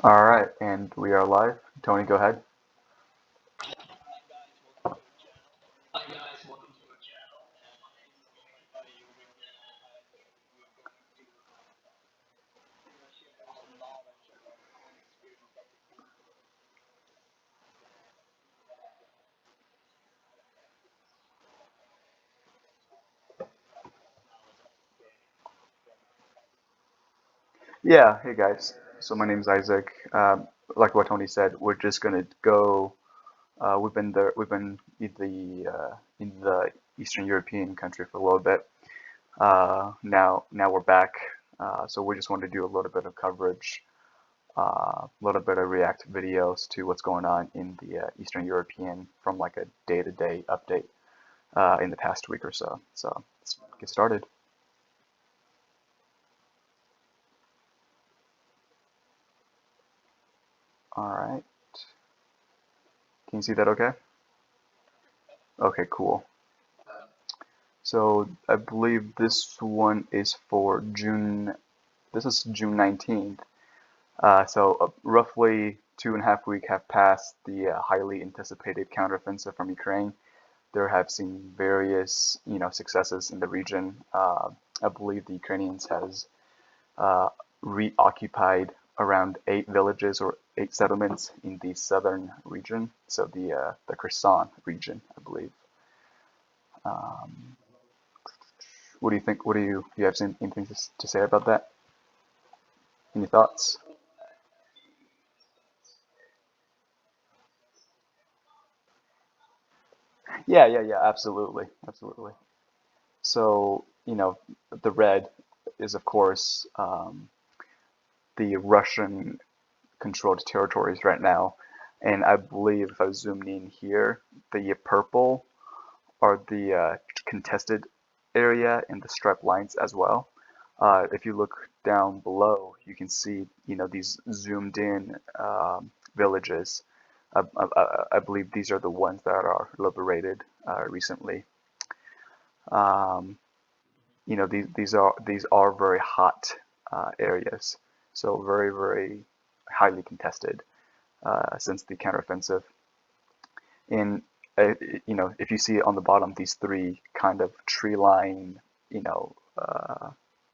All right, and we are live. Tony, go ahead. Yeah, hey guys. So my name's Isaac. Like what Tony said, we're just gonna go. We've been there. We've been in the Eastern European country for a little bit. Now we're back. So we just want to do a little bit of coverage, a little bit of react videos to what's going on in the Eastern European from like a day-to-day update in the past week or so. So let's get started. All right. Can you see that okay? Okay, cool. So I believe this one is for June. This is June 19th. So roughly 2.5 weeks have passed the highly anticipated counteroffensive from Ukraine. There have seen various, successes in the region. I believe the Ukrainians has reoccupied around 8 villages or 8 settlements in the southern region. So the Kherson region, I believe. Um, what do you think? What do you have anything to say about that? Any thoughts? Yeah, absolutely, absolutely. So, the red is, of course, the Russian controlled territories right now. And I believe if I zoom in here, the purple are the contested area and the striped lines as well. If you look down below, you can see, these zoomed in villages. I believe these are the ones that are liberated recently. Um, these are very hot areas, so very highly contested since the counteroffensive. And if you see on the bottom these three kind of tree line,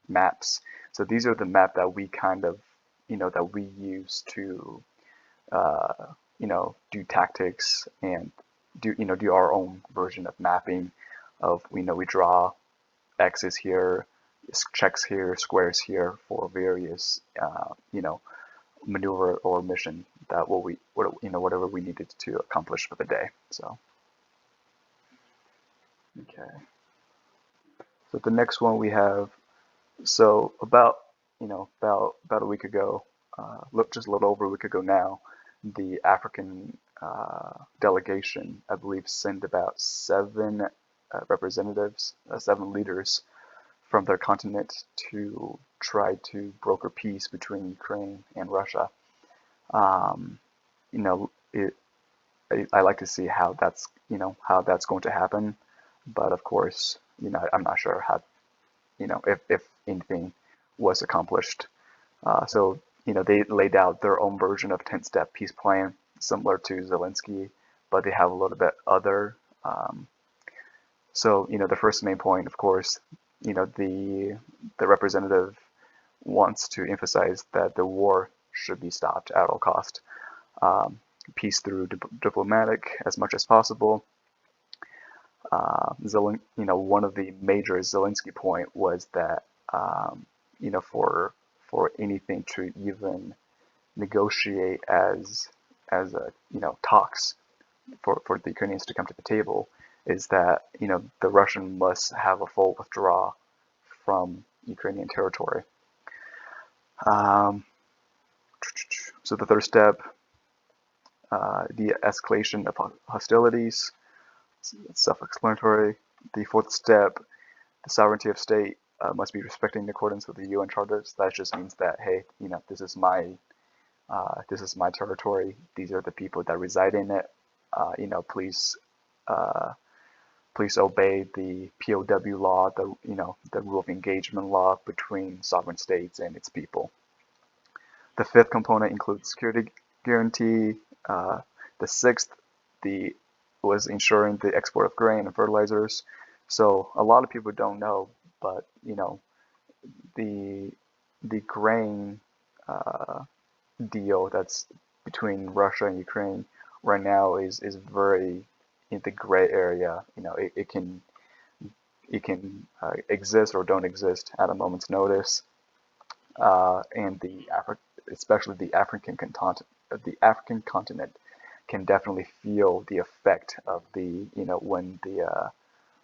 maps. So these are the map that we kind of, that we use to, uh, do tactics and do our own version of mapping. Of we draw X's here, checks here, squares here for various, maneuver or mission that whatever we needed to accomplish for the day. So okay. So the next one we have. So about a week ago, look just a little over a week ago now, the African delegation, I believe, sent about seven representatives, seven leaders from their continent to try to broker peace between Ukraine and Russia. Um, I like to see how that's going to happen, but of course, I'm not sure how, if anything was accomplished. So, they laid out their own version of 10-step peace plan, similar to Zelensky, but they have a little bit other. Um, so, the first main point, of course, the representative wants to emphasize that the war should be stopped at all cost. Um, Peace through diplomatic as much as possible. One of the major Zelensky point was that for anything to even negotiate as a talks for the Ukrainians to come to the table is that the Russian must have a full withdrawal from Ukrainian territory. Um, so the third step, the escalation of hostilities, it's self-explanatory. The fourth step, the sovereignty of state must be respected in accordance with the UN charters. That just means that hey, this is my territory. These are the people that reside in it. Please uh, please obey the POW law, the rule of engagement law between sovereign states and its people. The fifth component includes security guarantee. Uh, the sixth, the was ensuring the export of grain and fertilizers. So a lot of people don't know, but the the grain uh, deal that's between Russia and Ukraine right now is very in the gray area. It can exist or don't exist at a moment's notice, and especially the African continent can definitely feel the effect of the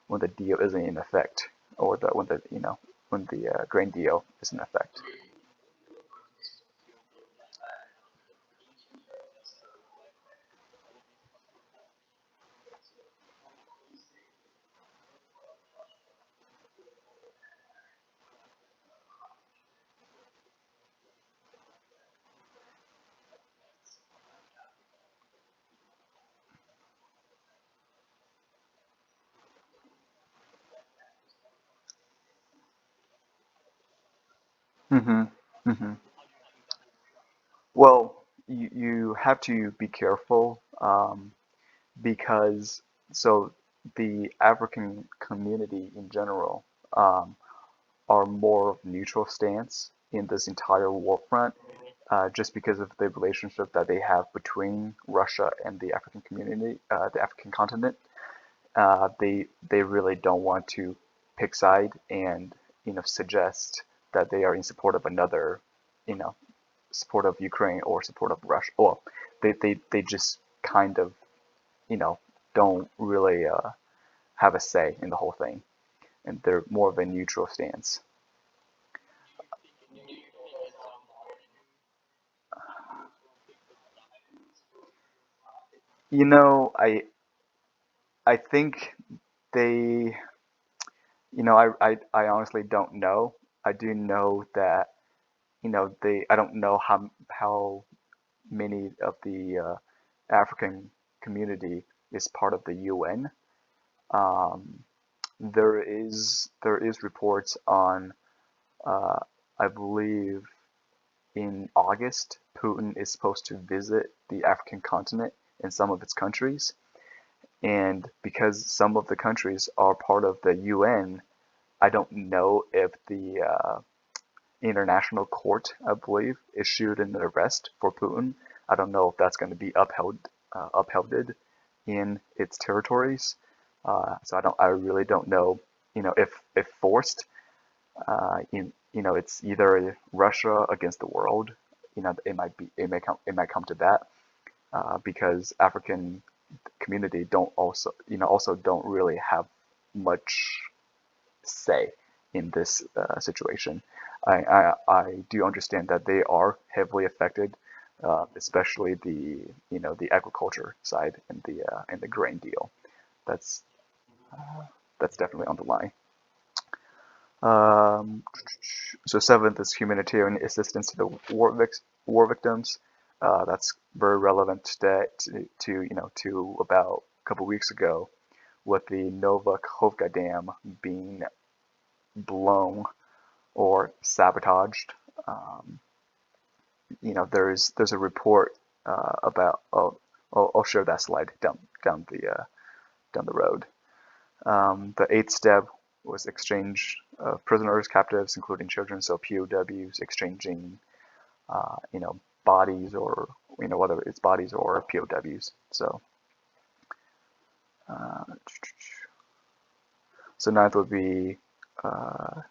when the deal isn't in effect, or when the grain deal is in effect. hmm hmm Well, you have to be careful, because so the African community in general, um, are more of neutral stance in this entire war front, just because of the relationship that they have between Russia and the African community, the African continent. They really don't want to pick side and suggest that they are in support of another, you know, support of Ukraine or support of Russia. Well, they just kind of you know don't really have a say in the whole thing, and they're more of a neutral stance. You know, I think they, I honestly don't know. I do know that, I don't know how many of the African community is part of the UN. Um, there is reports on, uh, I believe in August, Putin is supposed to visit the African continent in some of its countries. And because some of the countries are part of the UN, I don't know if the International Court, I believe, issued an arrest for Putin. I don't know if that's going to be upheld in its territories. I really don't know. If forced, it's either Russia against the world. It might come to that, because African community don't don't really have much say in this situation. I do understand that they are heavily affected, especially the agriculture side and the grain deal. That's that's definitely on the line. Um, so seventh is humanitarian assistance to the war victims. That's very relevant to about a couple weeks ago with the Nova Kovka Dam being blown or sabotaged. Um, there's a report about. I'll share that slide down the road. The eighth step was exchange of prisoners, captives, including children, so POWs exchanging, bodies, or whether it's bodies or POWs. Uh, so ninth would be uh,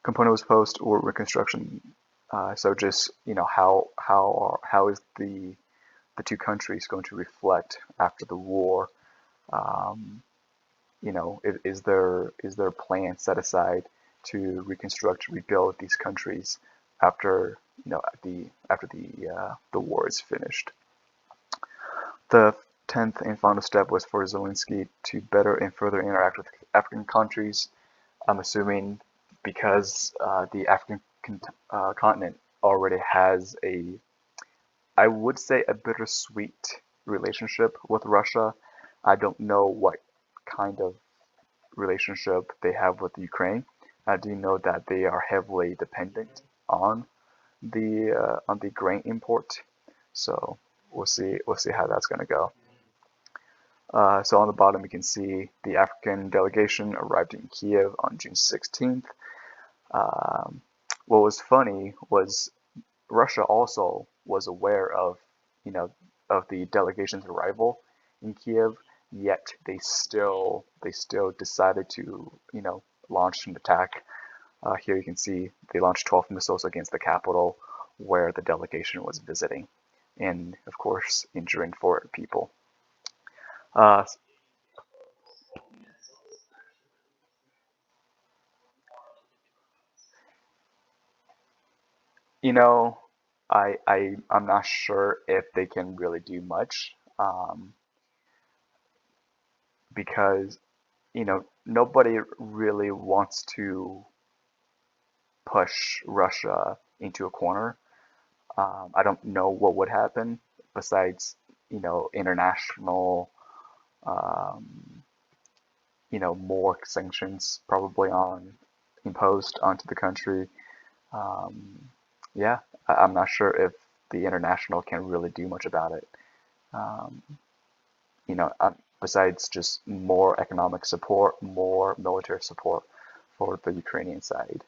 component post or reconstruction. So just how is the two countries going to reflect after the war? Um, is there a plan set aside to reconstruct, rebuild these countries after the war is finished? The 10th and final step was for Zelensky to better and further interact with African countries. I'm assuming because the African continent already has I would say, a bittersweet relationship with Russia. I don't know what kind of relationship they have with Ukraine. I do know that they are heavily dependent on on the grain import. So we'll see how that's going to go. So on the bottom, you can see the African delegation arrived in Kiev on June 16th. Um, what was funny was Russia also was aware of, you know, of the delegation's arrival in Kiev, yet they still decided to, launch an attack. Here you can see they launched 12 missiles against the capital where the delegation was visiting, and of course injuring four people. Uh, you know, I'm not sure if they can really do much, because nobody really wants to push Russia into a corner. I don't know what would happen besides, international, um, more sanctions probably on imposed onto the country. Um, yeah, I'm not sure if the international can really do much about it. Um, besides just more economic support, more military support for the Ukrainian side.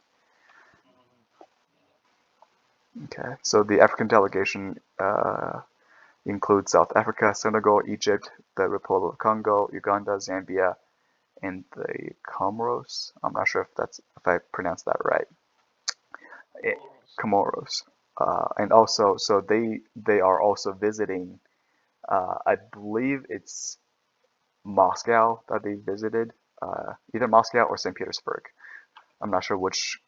Okay, so the African delegation includes South Africa, Senegal, Egypt, the Republic of Congo, Uganda, Zambia, and the Comoros. I'm not sure if I pronounced that right. It, Comoros, and also so they are also visiting. I believe it's Moscow that they visited, either Moscow or St. Petersburg. I'm not sure which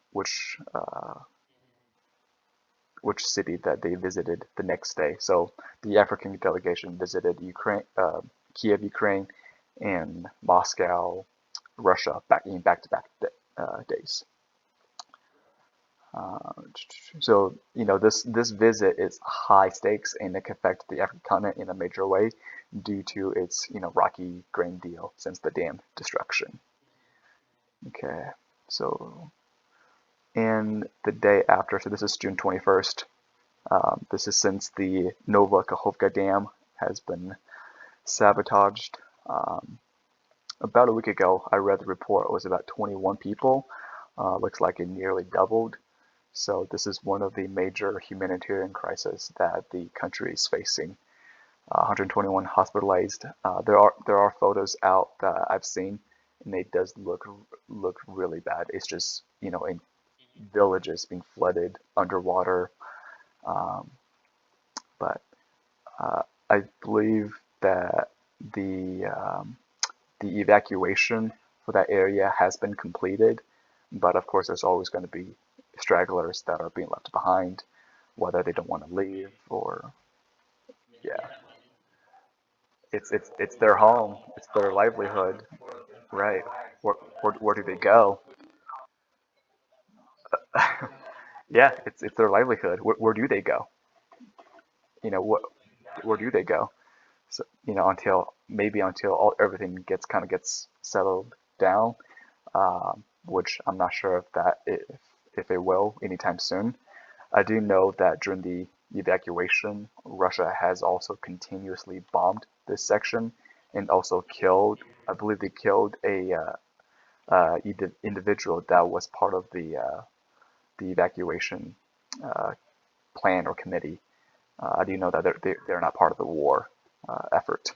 city that they visited the next day. So the African delegation visited Ukraine, Kiev, Ukraine, and Moscow, Russia, back-to-back days. Uh, so this visit is high stakes and it can affect the African continent in a major way due to its rocky grain deal since the dam destruction. Okay, so and the day after, so this is June 21st. This is since the Nova Kakhovka Dam has been sabotaged. Um, about a week ago, I read the report. It was about 21 people. Looks like it nearly doubled. So this is one of the major humanitarian crises that the country is facing. 121 hospitalized. There are photos out that I've seen, and it does look really bad. It's just in villages being flooded underwater. Um, but I believe that the um, the evacuation for that area has been completed, but of course there's always going to be stragglers that are being left behind, whether they don't want to leave or yeah, it's their home, it's their livelihood, right? Where do they go? Yeah, it's their livelihood. Where do they go? What where do they go? So, until everything gets settled down, which I'm not sure if it will anytime soon. I do know that during the evacuation, Russia has also continuously bombed this section and also killed. I believe they killed a individual that was part of the evacuation uh, plan or committee. I do know that they're not part of the war effort.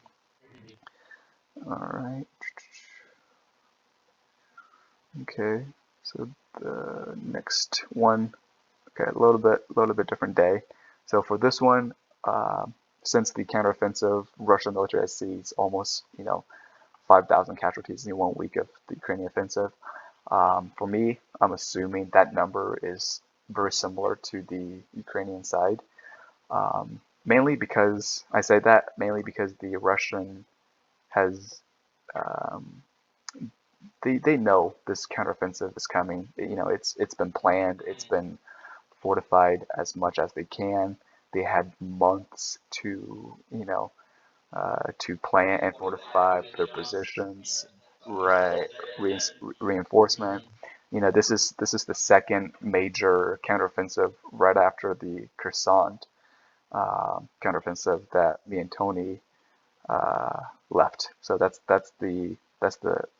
All right. Okay. So the next one. Okay, a little bit different day. So for this one, since the counteroffensive, Russian military has seized almost 5,000 casualties in 1 week of the Ukrainian offensive. For me, I'm assuming that number is very similar to the Ukrainian side. Mainly because the Russian has um, they know this counteroffensive is coming. It's been planned. It's been fortified as much as they can. They had months to plan and fortify their positions, right? Reinforcement. This is the second major counteroffensive right after the Kherson counteroffensive that me and Tony left. So that's the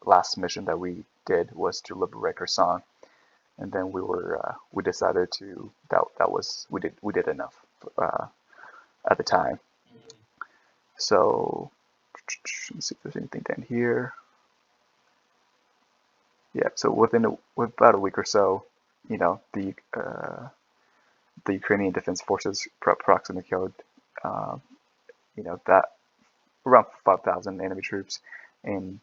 last mission that we did, was to liberate Kherson, and then we decided to that was we did enough uh, at the time. So let's see if there's anything down here. Yeah. So with about a week or so, the Ukrainian Defense Forces approximately killed uh, that around 5,000 enemy troops and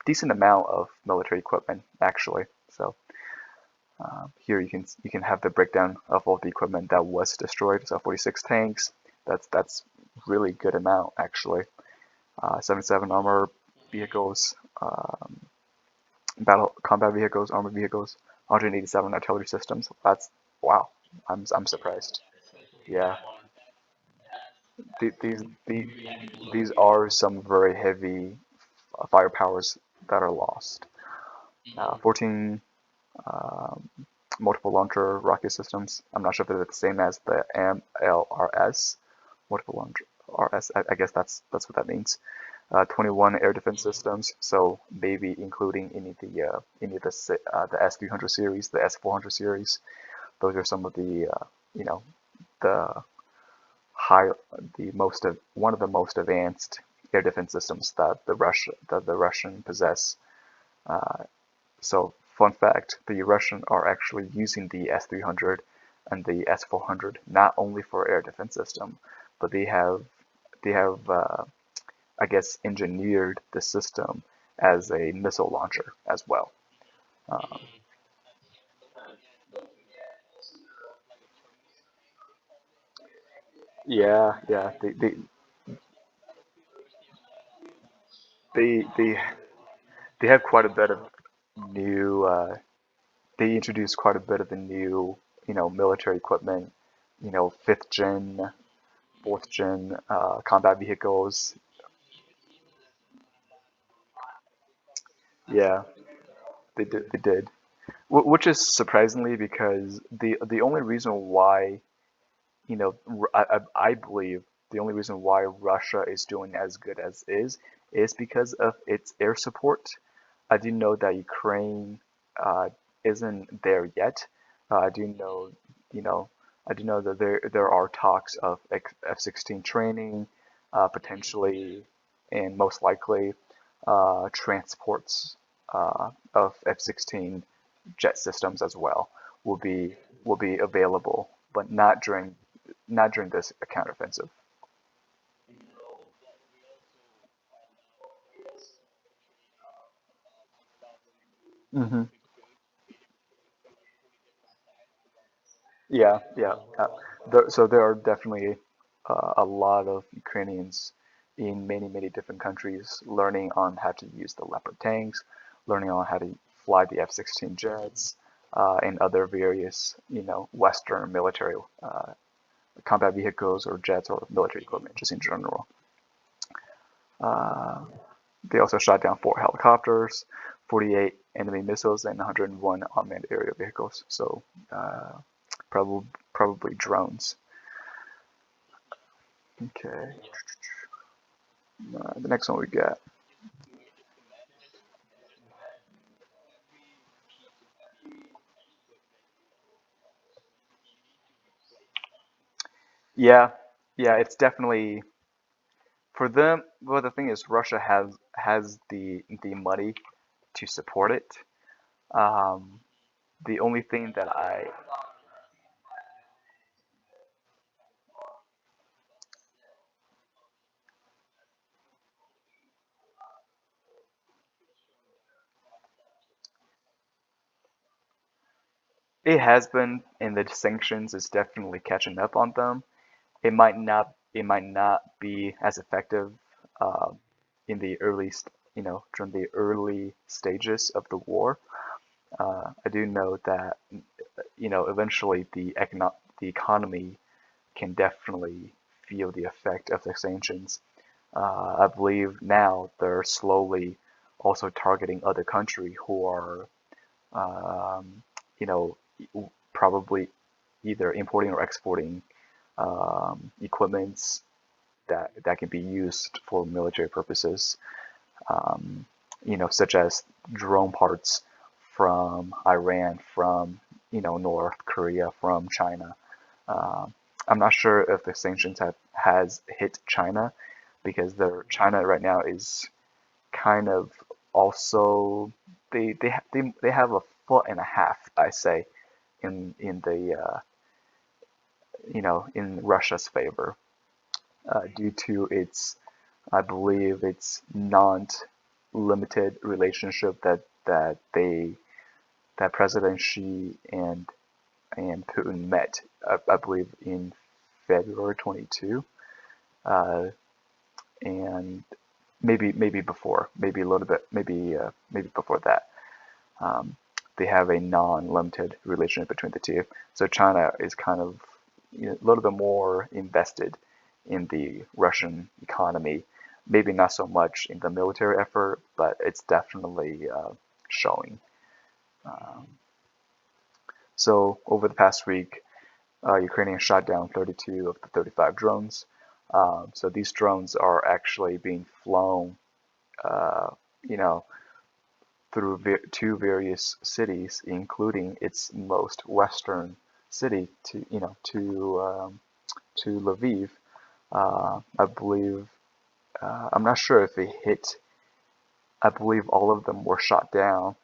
decent amount of military equipment actually. So here you can have the breakdown of all the equipment that was destroyed. So 46 tanks. That's really good amount actually. 77 armor vehicles, battle combat vehicles, armored vehicles, 187 artillery systems. That's wow. I'm surprised. Yeah, these these are some very heavy firepowers that are lost. 14 um, multiple launcher rocket systems. I'm not sure if they're the same as the MLRS, multiple launcher RS. I guess that's what that means. 21 air defense systems, so maybe including the S300 series, the S400 series. Those are some of the the high the most of one of the most advanced air defense systems that the Russian possess. Uh, so fun fact: the Russian are actually using the S300 and the S400 not only for air defense system, but they have I guess engineered the system as a missile launcher as well. Um, yeah, yeah, they they have quite a bit of new. They introduced quite a bit of the new, military equipment. Fifth gen, fourth gen combat vehicles. Yeah, they did. They did. Which is surprisingly because the only reason why I believe the only reason why Russia is doing as good as is because of its air support. I do know that Ukraine uh, isn't there yet. I do know, you know, I do know that there are talks of F-16 training, potentially, and most likely, transports of F-16 jet systems as well will be will be available, but not during this counteroffensive. Hmm. Yeah, yeah. So there are definitely a lot of Ukrainians in many different countries learning on how to use the Leopard tanks, learning on how to fly the F-16 jets, and other various, Western military combat vehicles or jets or military equipment just in general. Uh, they also shot down 4 helicopters, 48 enemy missiles, and 101 unmanned aerial vehicles. So probably drones. Okay. The next one we got. Yeah, yeah, it's definitely for them. Well, the thing is, Russia has the money to support it. Um, the only thing that it has been, and the sanctions is definitely catching up on them. It might not be as effective um, in the during the early stages of the war. I do know that eventually the economy can definitely feel the effect of the sanctions. I believe now they're slowly also targeting other countries who are um, you know, probably either importing or exporting equipments that can be used for military purposes, um, such as drone parts from Iran, from North Korea, from China. Um, I'm not sure if the sanctions have has hit China because China right now is kind of also they have a foot and a half, I say, in the in Russia's favor due to its, I believe, its non-limited relationship that President Xi and Putin met, I believe, in February 22, uh, and maybe before, maybe a little bit, maybe before that. Um, they have a non-limited relationship between the two. So China is kind of a little bit more invested in the Russian economy. Maybe not so much in the military effort, but it's definitely showing. Um, so over the past week, Ukrainians shot down 32 of the 35 drones. So these drones are actually being flown, uh, you know, through two various cities, including its most western city, to Lviv. I believe I'm not sure if they hit. I believe all of them were shot down,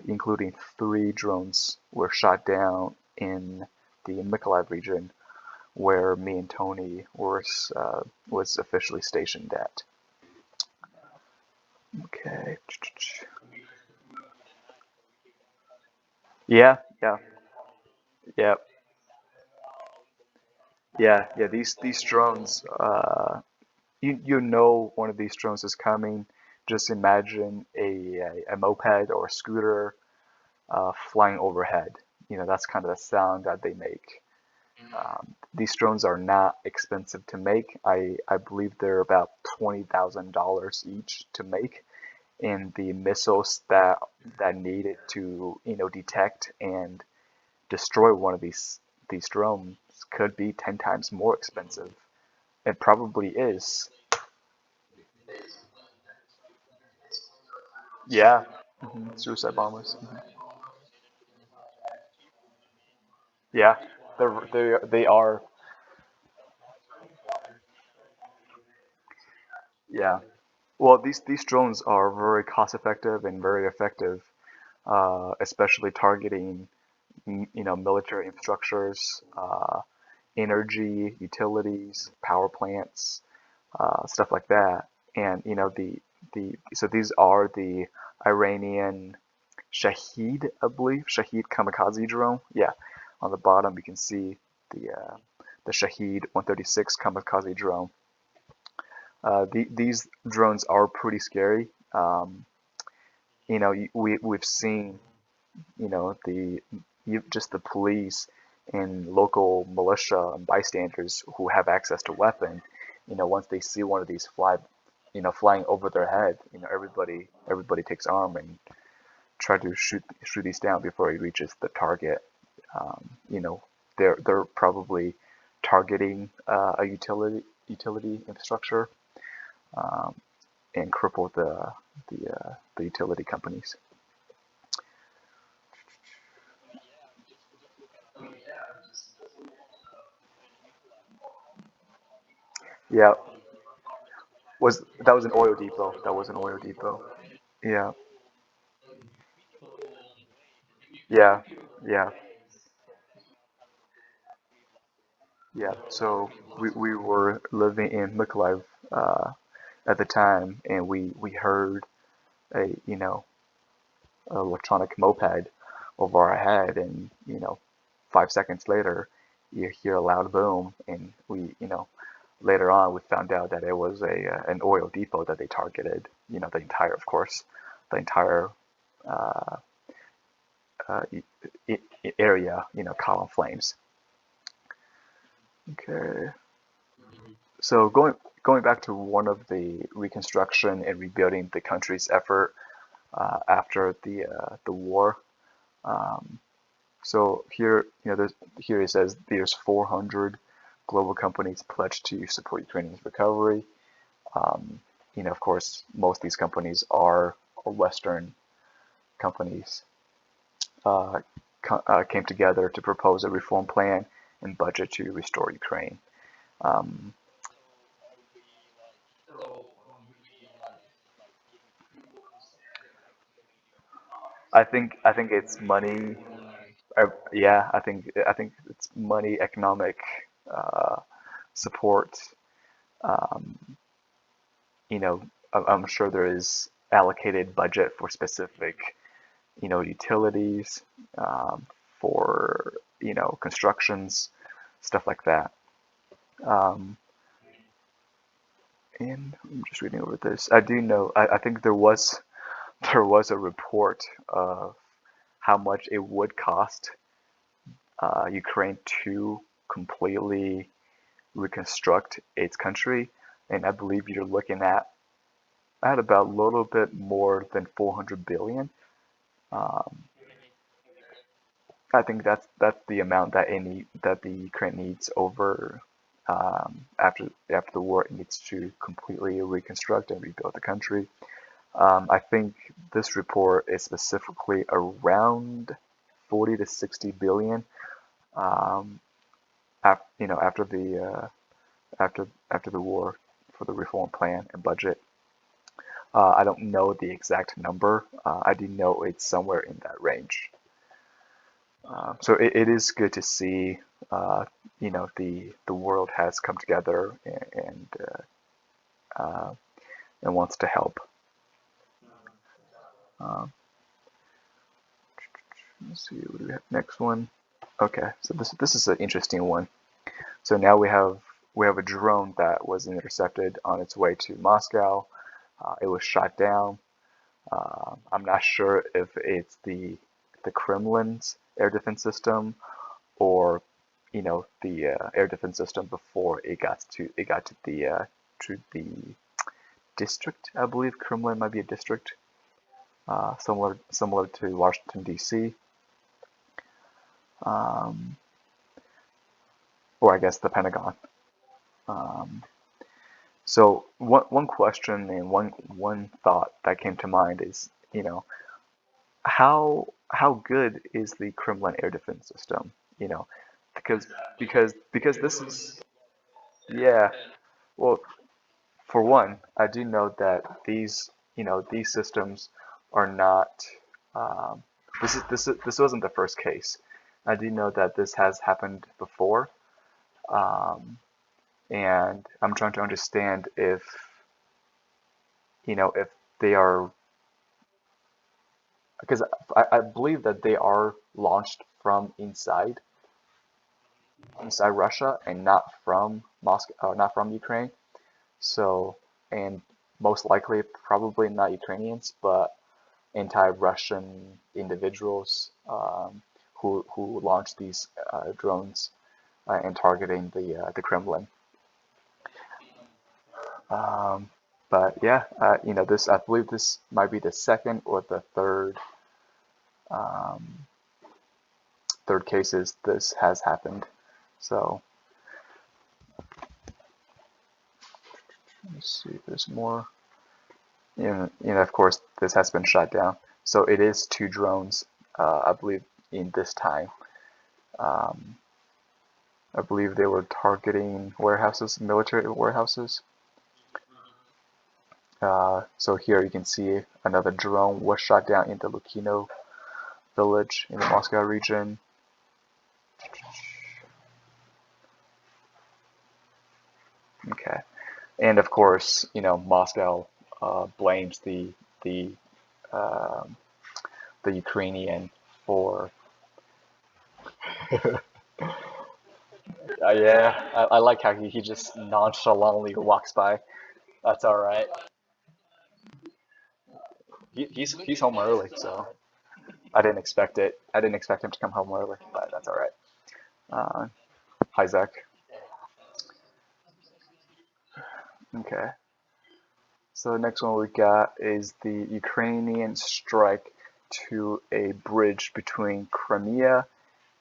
including three drones were shot down in the Mykolaiv region, where me and Tony was officially stationed at. Okay. Yeah, yeah, yeah, yeah. These drones, one of these drones is coming. Just imagine a moped or a scooter flying overhead. That's kind of the sound that they make. These drones are not expensive to make. I believe they're about $20,000 each to make, and the missiles that needed to detect and destroy one of these drones could be 10 times more expensive. It probably is. Yeah. Suicide bombers. Yeah, they are. Yeah. Well, these drones are very cost effective and very effective, especially targeting military infrastructures, energy, utilities, power plants, stuff like that. And the so these are the Iranian Shahid, I believe, Shahid kamikaze drone. Yeah, on the bottom you can see the Shahid 136 kamikaze drone. These drones are pretty scary. We've seen just the police and local militia and bystanders who have access to weapon. Once they see one of these flying over their head, everybody takes arm and try to shoot these down before it reaches the target. You know, they're probably targeting a utility infrastructure, um, and cripple the utility companies. Yeah, was that was an oil depot. That was an oil depot. Yeah, yeah, yeah, yeah. So we were living in Mykolaiv at the time, and we heard a electronic moped over our head, and 5 seconds later, you hear a loud boom, and we later on we found out that it was a an oil depot that they targeted. The entire, of course, the entire uh, uh, area, caught on flames. Okay. So going back to one of the reconstruction and rebuilding the country's effort, after the war. Um, so here, here it says there's 400 global companies pledged to support Ukrainians' recovery. Um, of course, most of these companies are Western companies. Uh, came together to propose a reform plan and budget to restore Ukraine. Um, I think it's money. Yeah, I think it's money, economic uh, support. Um, I'm sure there is allocated budget for specific, utilities, um, for constructions, stuff like that. Um, and I'm just reading over this. I do know. I think there was a report of how much it would cost Ukraine to completely reconstruct its country, and I believe you're looking at about a little bit more than 400 billion. Um, I think that's the amount that the Ukraine needs over after the war. It needs to completely reconstruct and rebuild the country. I think this report is specifically around 40 to 60 billion. Um, after the war for the reform plan and budget. I don't know the exact number. I do know it's somewhere in that range. So it is good to see, the world has come together uh, and wants to help. Um, let's see, what do we have next one? Okay, so this is an interesting one. So now we have a drone that was intercepted on its way to Moscow. It was shot down. I'm not sure if it's the Kremlin's air defense system or the air defense system before it got to the district. I believe Kremlin might be a district, similar to Washington D.C. Um, or I guess the Pentagon. Um, so one question and one thought that came to mind is, how good is the Kremlin air defense system? You know, because because this is, yeah. Well, for one, I do know that these systems are not. Um, this wasn't the first case. I do know that this has happened before, um, and I'm trying to understand if they are, because I believe that they are launched from inside Russia and not from Moscow, not from Ukraine. So, and most likely probably not Ukrainians, but anti-Russian individuals, who launched these drones and targeting the Kremlin. Um, but yeah, I believe this might be the second or the um, third cases this has happened. So let's see if there's more. Of course, this has been shot down. So it is two drones, I believe, in this time. Um, I believe they were targeting warehouses, military warehouses. So here you can see another drone was shot down in the Lukino village in the Moscow region. Okay, and of course, Moscow blames the um, the Ukrainian for. Yeah, I like how he just nonchalantly walks by. That's all right. He's home early, so I didn't expect it. I didn't expect him to come home early, but that's all right. Uh, Hi, Zach. Okay. So the next one we got is the Ukrainian strike to a bridge between Crimea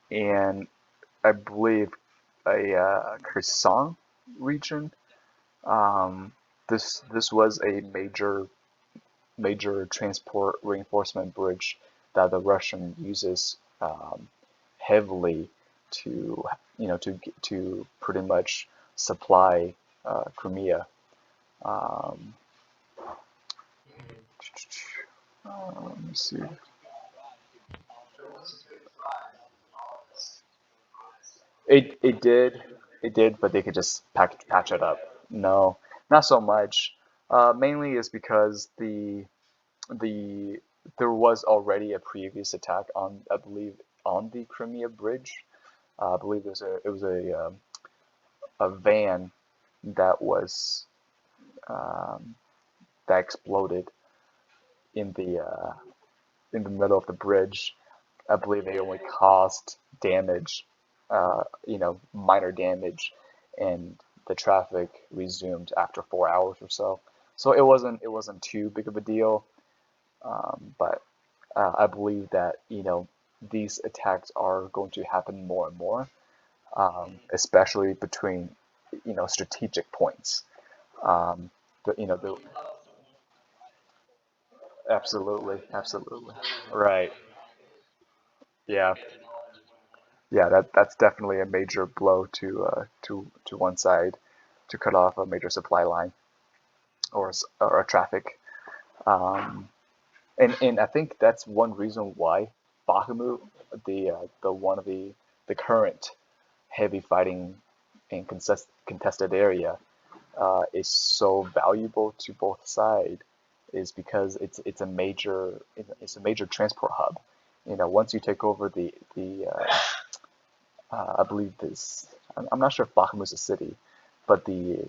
and I believe a Kherson region. Um, this was a major transport reinforcement bridge that the Russian uses heavily to to pretty much supply Crimea. Um, let me see. It did, but they could just patch it up. No, not so much. Mainly is because the there was already a previous attack on, I believe, on the Crimea bridge. I believe it was a van that was um, that exploded in the middle of the bridge. I believe they only caused damage, minor damage, and the traffic resumed after 4 hours or so. So it wasn't too big of a deal, but I believe that these attacks are going to happen more and more, especially between strategic points. Um, the absolutely, absolutely, right, yeah, yeah. That's definitely a major blow to one side, to cut off a major supply line or a traffic. Um, and I think that's one reason why Bakhmut, the one of the current heavy fighting and contested area, is so valuable to both sides, is because it's a major transport hub. Once you take over I believe this, I'm not sure if Bakhmut is a city, but the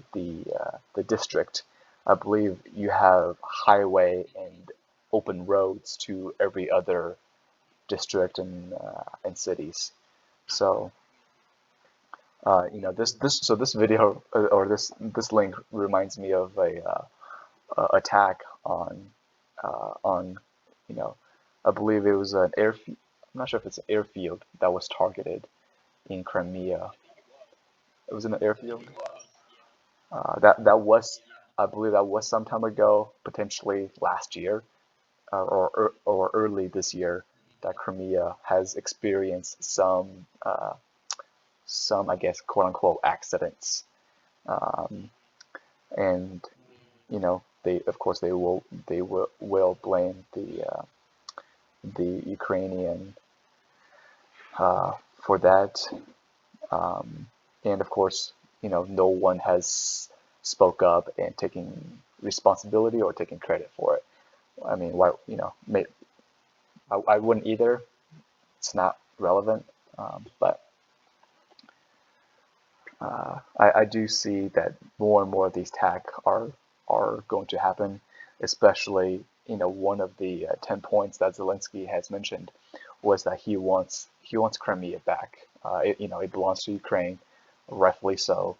district, I believe you have highway and open roads to every other district and cities. So this video, or this link reminds me of a attack on you know I believe it was an airfield. I'm not sure if it's an airfield that was targeted in Crimea. It was in an airfield. That was, I believe, that was some time ago, potentially last year, or early this year, that Crimea has experienced some, I guess, quote unquote accidents. Um, and they, of course, they will blame the Ukrainian for that. Um, and of course, no one has spoke up and taken responsibility or taken credit for it. I mean, why, I wouldn't either. It's not relevant. But I do see that more and more of these attacks are going to happen, especially, one of the 10 points that Zelensky has mentioned was that he wants Crimea back. It belongs to Ukraine, rightfully so.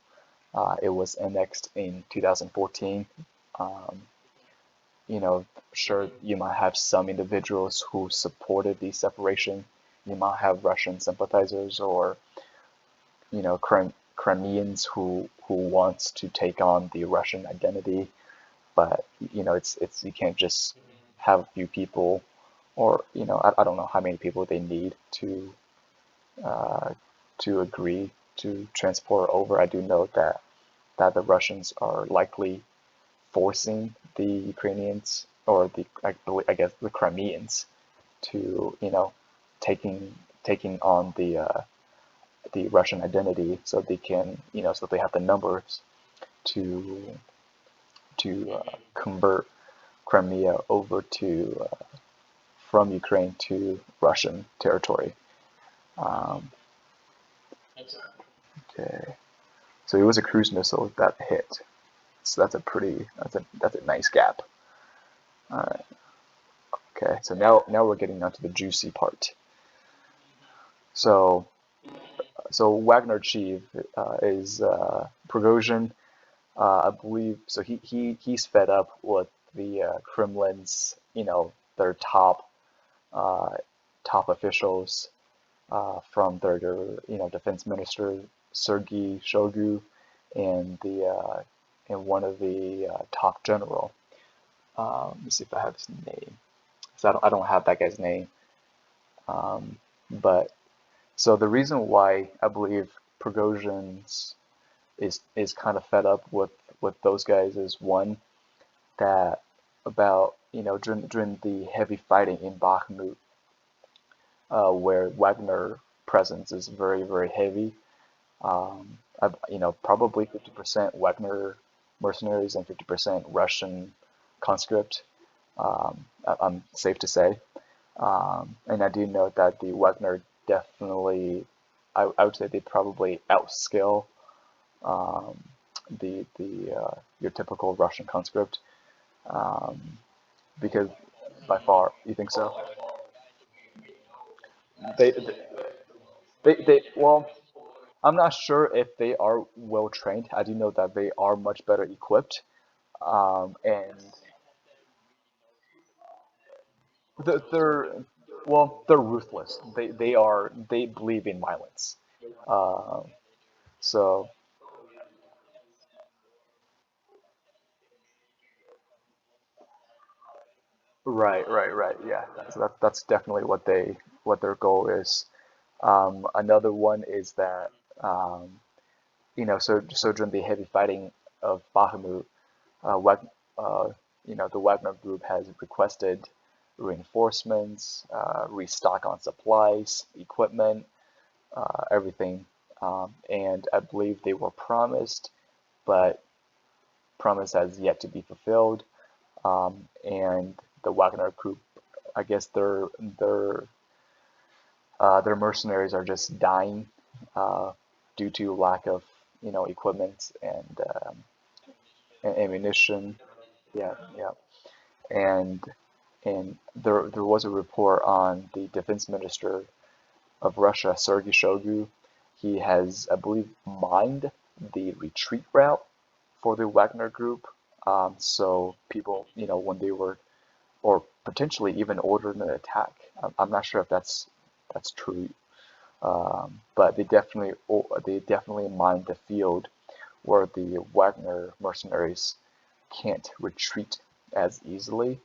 It was annexed in 2014. Um, sure, you might have some individuals who supported the separation. You might have Russian sympathizers, or Crimeans who wants to take on the Russian identity. But it's you can't just have a few people, or I don't know how many people they need uh, to agree to transport over. I do know that the Russians are likely forcing the Ukrainians, or I guess the Crimeans, to taking on the Russian identity, so they can so they have the numbers to convert Crimea over to from Ukraine to Russian territory. Um, okay, so it was a cruise missile that hit. So that's a nice gap. All right. Okay. So now we're getting onto the juicy part. So Wagner Chief is Prigozhin. I believe so. He's fed up with the Kremlin's, their uh, top officials, from their defense minister Sergei Shoigu, and the and one of the top general. Let me see if I have his name. So I don't have that guy's name. But so the reason why I believe Prigozhin's is kind of fed up with those guys is one, that about during the heavy fighting in Bakhmut, where Wagner presence is very very heavy. Probably 50% Wagner mercenaries and 50% Russian conscript. I'm safe to say. And I do note that the Wagner definitely, I would say they probably outscale um, the your typical Russian conscript, um, because by far, you think so? They, well, I'm not sure if they are well trained. I do know that they are much better equipped, and they're well, they're ruthless. They believe in violence. Um, so right, right, right. Yeah. So that's definitely what their goal is. Another one is that um, so during the heavy fighting of Bakhmut, Wag, uh, the Wagner Group has requested reinforcements, restock on supplies, equipment, everything, and I believe they were promised, but promise has yet to be fulfilled. And the Wagner Group, I guess their mercenaries are just dying uh, due to lack of equipment and ammunition. Yeah, yeah. And there was a report on the defense minister of Russia, Sergei Shoigu. He has, I believe, mined the retreat route for the Wagner Group. So people, when they were, or potentially even ordered an attack. I'm not sure if that's true, but they definitely mined the field where the Wagner mercenaries can't retreat as easily,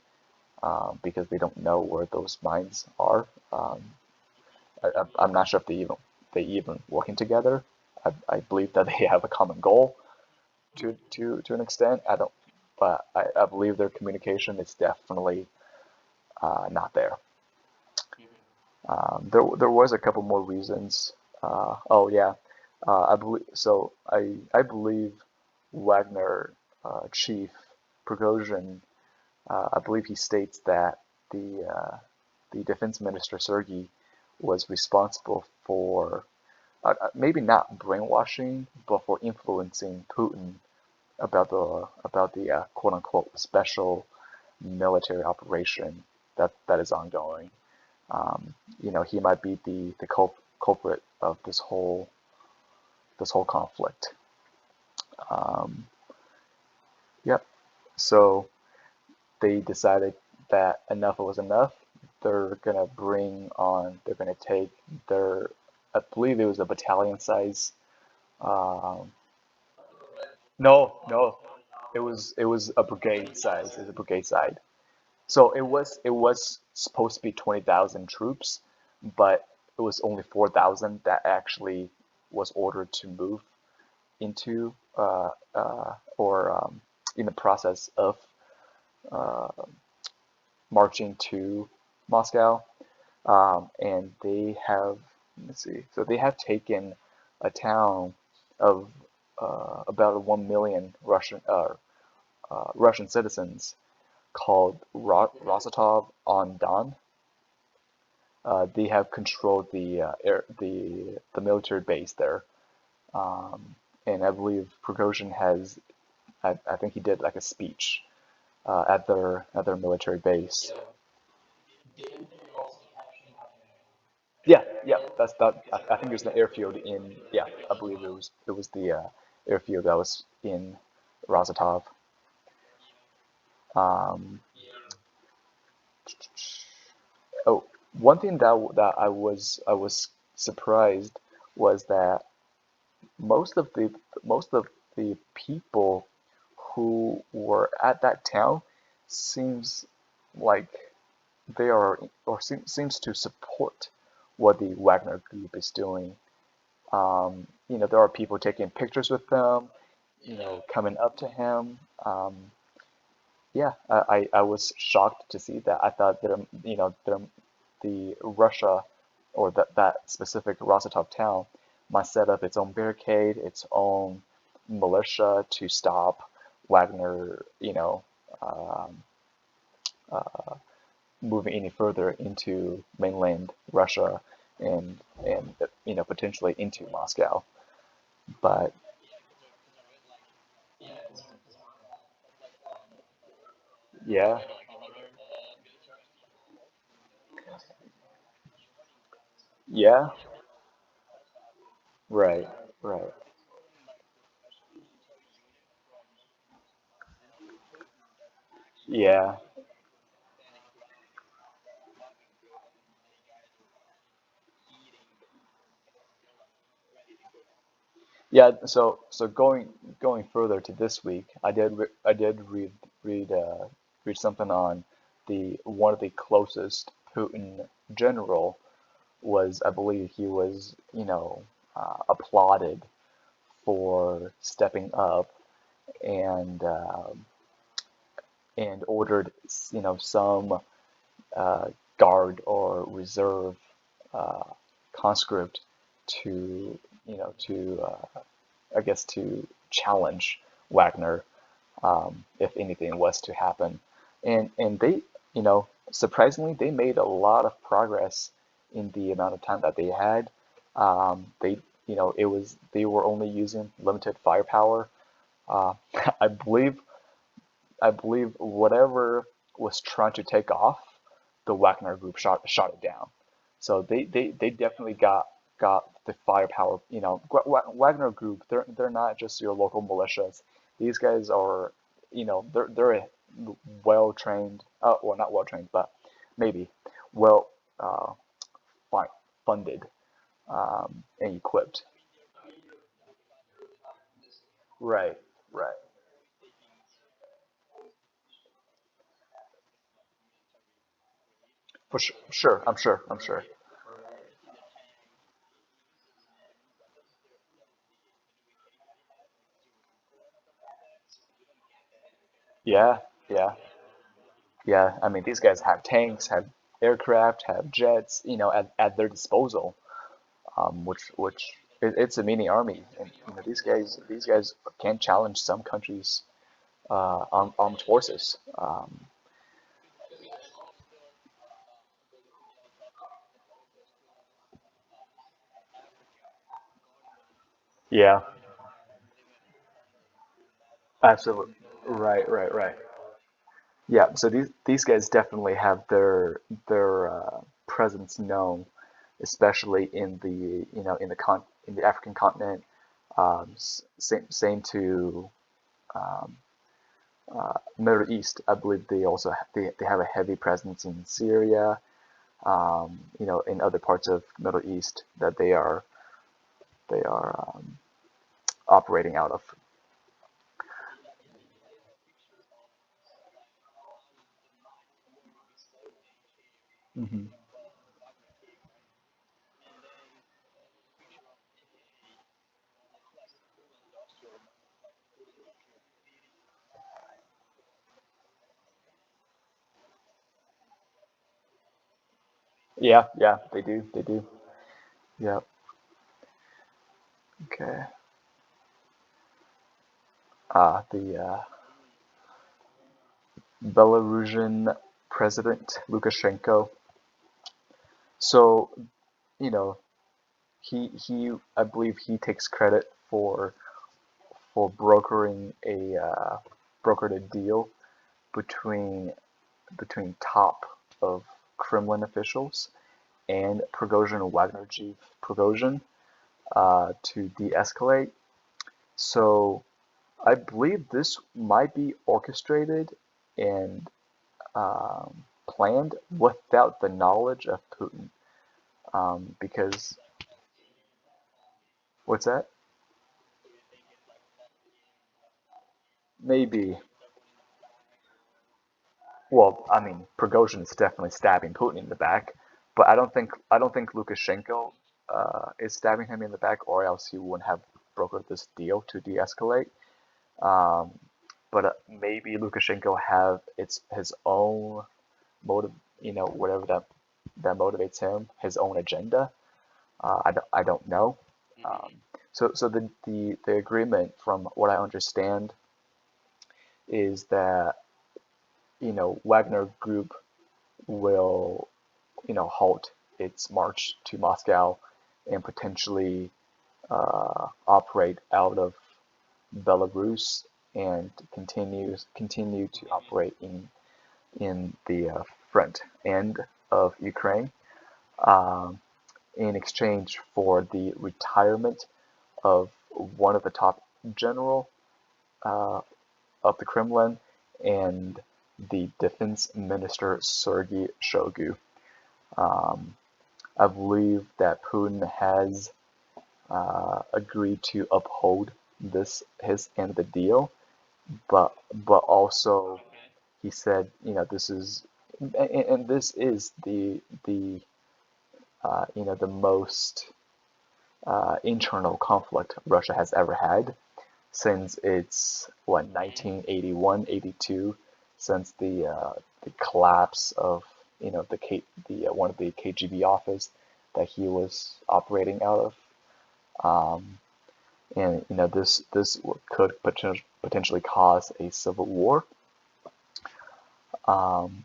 because they don't know where those mines are. I'm not sure if they even working together. I believe that they have a common goal to an extent. I don't, but I believe their communication is definitely not there. There was a couple more reasons. Oh yeah, I believe so. I believe Wagner chief Prigozhin. I believe he states that the defense minister Sergei was responsible for maybe not brainwashing, but for influencing Putin about the quote unquote special military operation that is ongoing. He might be the culprit of this whole conflict. Um, yep. So they decided that enough was enough. They're gonna take their, I believe it was a battalion size. Um, no, no, it was a brigade size. It was a brigade size. So it was supposed to be 20,000 troops, but it was only 4,000 that actually was ordered to move into or in the process of uh, marching to Moscow. And they have, let's see, so they have taken a town of about 1 million Russian citizens called Rostov on Don. They have controlled the military base there, um, and I believe Prigozhin has. I think he did like a speech at their military base. Yeah, yeah, that's that. I think it was the airfield in. Yeah, I believe it was the airfield that was in Rosatov. Um, oh, one thing that I was surprised was that most of the most of the people who were at that town seems like they are seems to support what the Wagner group is doing. There are people taking pictures with them, coming up to him. Yeah, I was shocked to see that. I thought that the Russia or that specific Rostov town might set up its own barricade, its own militia to stop Wagner, um, uh, moving any further into mainland Russia and potentially into Moscow. But yeah, yeah, right, right. Yeah, yeah. So going further to this week, I did read read something on the one of the closest Putin general was, I believe he was, applauded for stepping up and and ordered, some uh, guard or reserve uh, conscript to, I guess, to challenge Wagner if anything was to happen. And they, surprisingly, they made a lot of progress in the amount of time that they had. They, they were only using limited firepower. Uh, I believe I believe whatever was trying to take off, the Wagner group shot it down. So they definitely got the firepower. Wagner group, they're not just your local militias. These guys are, they're a well trained, well, not well trained, but maybe well uh, funded and equipped. Right, right. For sure, sure, I'm sure. Yeah, yeah. Yeah, I mean, these guys have tanks, have aircraft, have jets, at their disposal, which it's a mini army, and these guys can challenge some countries' armed forces. Yeah, absolutely. Right, right, right. Yeah, so these guys definitely have their presence known, especially in the in the African continent. Same to um, Middle East. I believe they have a heavy presence in Syria, in other parts of Middle East that they are operating out of. Hmm. Yeah, yeah, they do, they do. Yeah. Okay. The Belarusian president Lukashenko. So, you know, I believe he takes credit for brokered a deal between top of Kremlin officials and Prigozhin Wagner chief Prigozhin to de-escalate. So I believe this might be orchestrated and planned without the knowledge of Putin. Because what's that? Maybe. Well, I mean, Prigozhin is definitely stabbing Putin in the back, but I don't think Lukashenko is stabbing him in the back, or else he wouldn't have brokered this deal to de-escalate. Um, but maybe Lukashenko have its his own motive, whatever that motivates him, his own agenda. I don't know. Um, so the agreement, from what I understand, is that Wagner Group will halt its march to Moscow and potentially operate out of Belarus and continue to operate in the front end of Ukraine, um, in exchange for the retirement of one of the top general uh, of the Kremlin and the defense minister Sergei Shoigu. Um, I believe that Putin has agreed to uphold this his end of the deal, but also he said, this is and this is the most internal conflict Russia has ever had since its what 1981, 82, since the collapse of the one of the KGB office that he was operating out of. Um, and this could potentially cause a civil war. Um,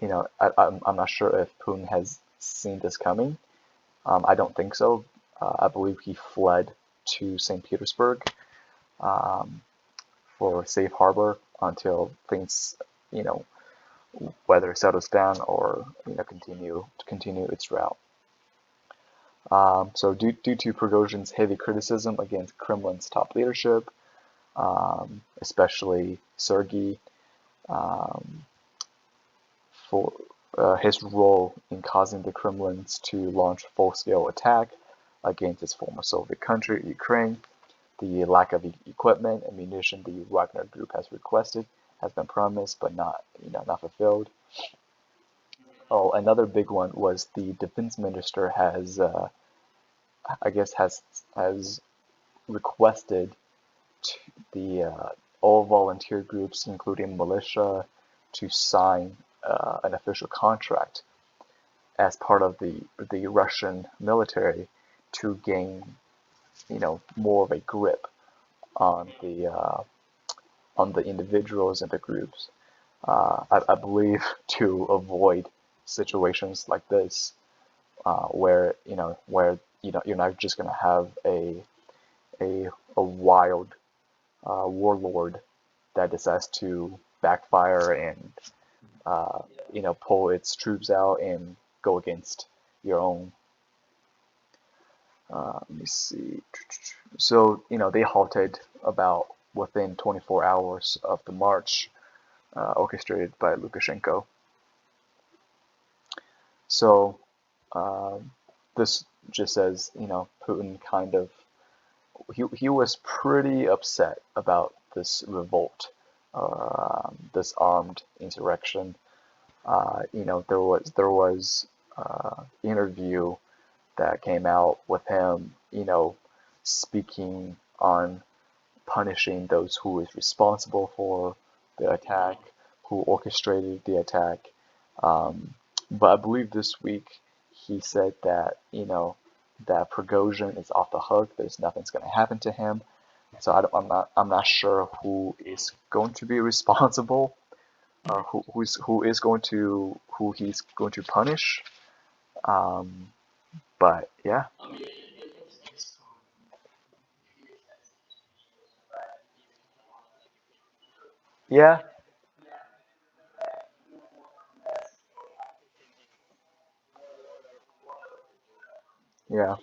I'm not sure if Putin has seen this coming. I don't think so. I believe he fled to St. Petersburg, um, for safe harbor until things, you know, whether it settles down or continue its route. So due to Prigozhin's heavy criticism against Kremlin's top leadership, especially Sergei, um, for his role in causing the Kremlins to launch a full-scale attack against its former Soviet country, Ukraine, the lack of equipment and munition the Wagner Group has requested has been promised but not fulfilled. Oh, another big one was the defense minister has, I guess, has requested to all volunteer groups, including militia, to sign an official contract as part of the Russian military to gain more of a grip on the individuals and the groups. I believe to avoid situations like this, where you're not just going to have a wild warlord that decides to backfire and pull its troops out and go against your own. Let me see. So they halted about within 24 hours of the march, orchestrated by Lukashenko. So this just says, Putin kind of he was pretty upset about this revolt, this armed insurrection. There was interview that came out with him, speaking on punishing those who is responsible for the attack, who orchestrated the attack. Um, but I believe this week he said that that Prigozhin is off the hook. There's nothing's going to happen to him. So I'm not sure who is going to be responsible, who he's going to punish. Um, but yeah, yeah, yeah,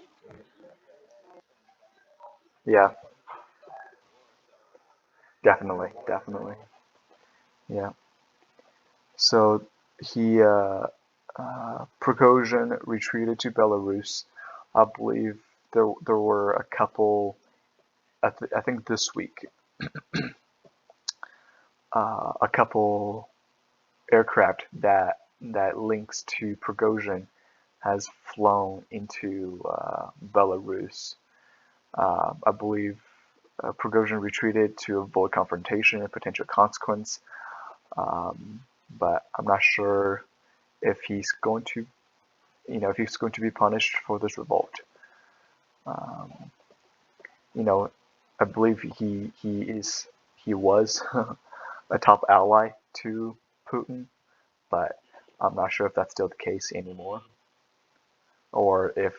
yeah. Definitely, definitely. Yeah. So he Prigozhin retreated to Belarus. I believe there were a couple. I think this week, a couple aircraft that links to Prigozhin has flown into Belarus. I believe Prigozhin retreated to avoid confrontation and potential consequence, um, but I'm not sure if he's going to, if he's going to be punished for this revolt. Um, you know, I believe he was a top ally to Putin, but I'm not sure if that's still the case anymore, or if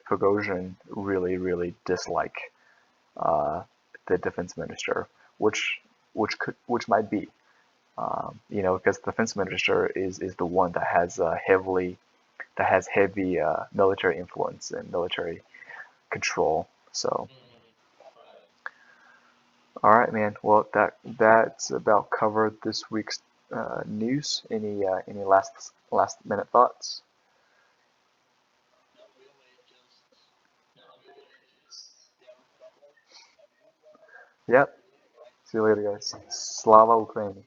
Prigozhin really dislike uh, the defense minister, which which might be, because the defense minister is the one that has heavy military influence and military control. So, all right, man. Well, that's about covered this week's news. Any last minute thoughts? Yep. See you later, guys. Slava Ukraini.